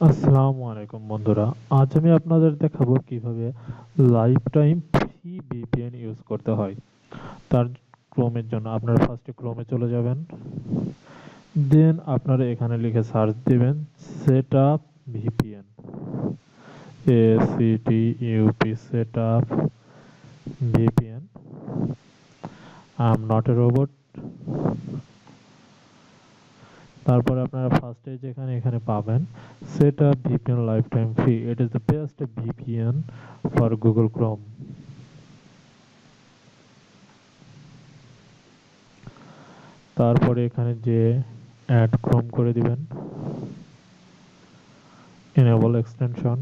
আসসালামু আলাইকুম বন্ধুরা। আজ আমি আপনাদের দেখাবো কিভাবে life time free VPN use করতে হয়। তার ক্রোমের জন্য আপনারা ফার্স্টে ক্রোমে চলে যাবেন, দেন আপনারা এখানে লিখে সার্চ দিবেন setup VPN, ACTUP setup VPN. I am not a robot. তারপরে আপনারা ফার্স্টে যেখানে এখানে পাবেন setup VPN life time free, it is the best VPN for Google Chrome. তারপরে এখানে যে অ্যাড ক্রোম করে দিবেন, এনেবল এক্সটেনশন।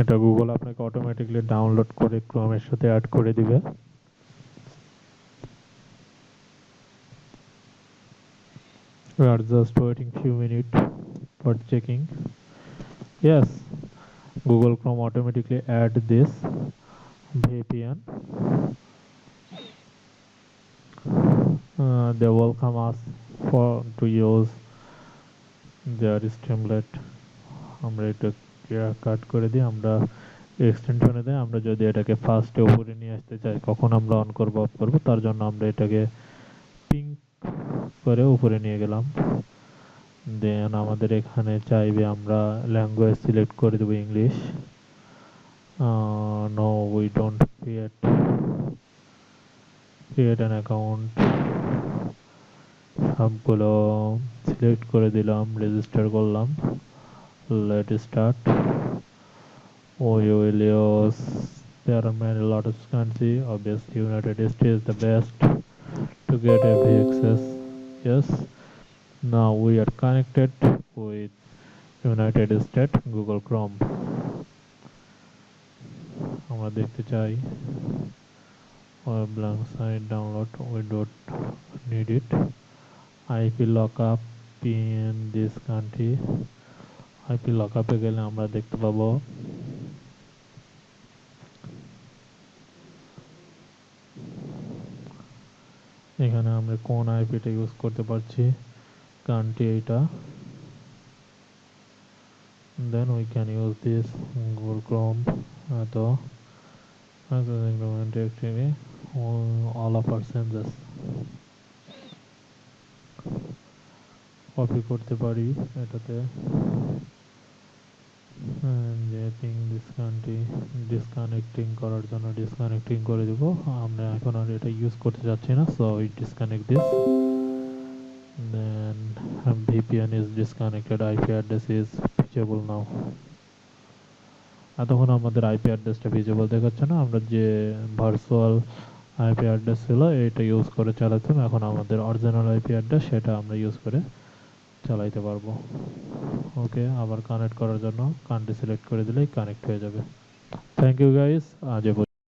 এটা গুগল আপনাকে অটোমেটিকলি ডাউনলোড করে ক্রোমের সাথে অ্যাড করে দিবে। We are just waiting few minutes for checking. Yes, Google Chrome automatically add this VPN. They welcome us for to use their Streamlit. আমরা এটা কাট করে দিই, আমরা এক্সটেনশনে দেয়। আমরা যদি এটাকে ফার্স্টে উপরে নিয়ে আসতে চাই, কখন আমরা অন করব অফ করব, তার জন্য আমরা এটাকে পিঙ্ক করে উপরে নিয়ে গেলাম। দেন আমাদের এখানে চাইবে আমরা ল্যাঙ্গুয়েজ সিলেক্ট করে দেবো English. No, we don't create an account. সবগুলো সিলেক্ট করে দিলাম, রেজিস্টার করলাম। Let start. We will use, there are many lot of country. Obviously, United States is the best to get every access. Yes. Now we are connected with United States Google Chrome. আমরা দেখতে চাই blank site download. We don't need it. IP lockup in this country. IP lockup এ গেলে আমরা দেখতে পাবো এখানে আমরা কোন আইপিটা ইউজ করতে পারছি, কান্ট্রি এইটা। Then we can use this Google Chrome to directory all of our changes copy করতে পারি এটাতে। দিস কান্ট্রি ডিসকানেক্টিং করার জন্য ডিসকানেক্টিং করে দেব। আমরা এখন আর এটা ইউজ করতে যাচ্ছি না, so we disconnect this. Then VPN is disconnected, IP address is visible now. এতক্ষণ আমাদের আইপি অ্যাড্রেসটা ভিজিবল দেখাচ্ছে না, আমরা যে ভার্চুয়াল আইপি অ্যাড্রেস ছিল এটা ইউজ করে চালাতাম। এখন আমাদের অরিজিনাল আইপি অ্যাড্রেস সেটা আমরা ইউজ করে চালাইতে পারবো। ওকে, আবার কানেক্ট করার জন্য কান্ট্রি সিলেক্ট করে দিলেই কানেক্ট হয়ে যাবে। থ্যাংক ইউ গাইস, আজ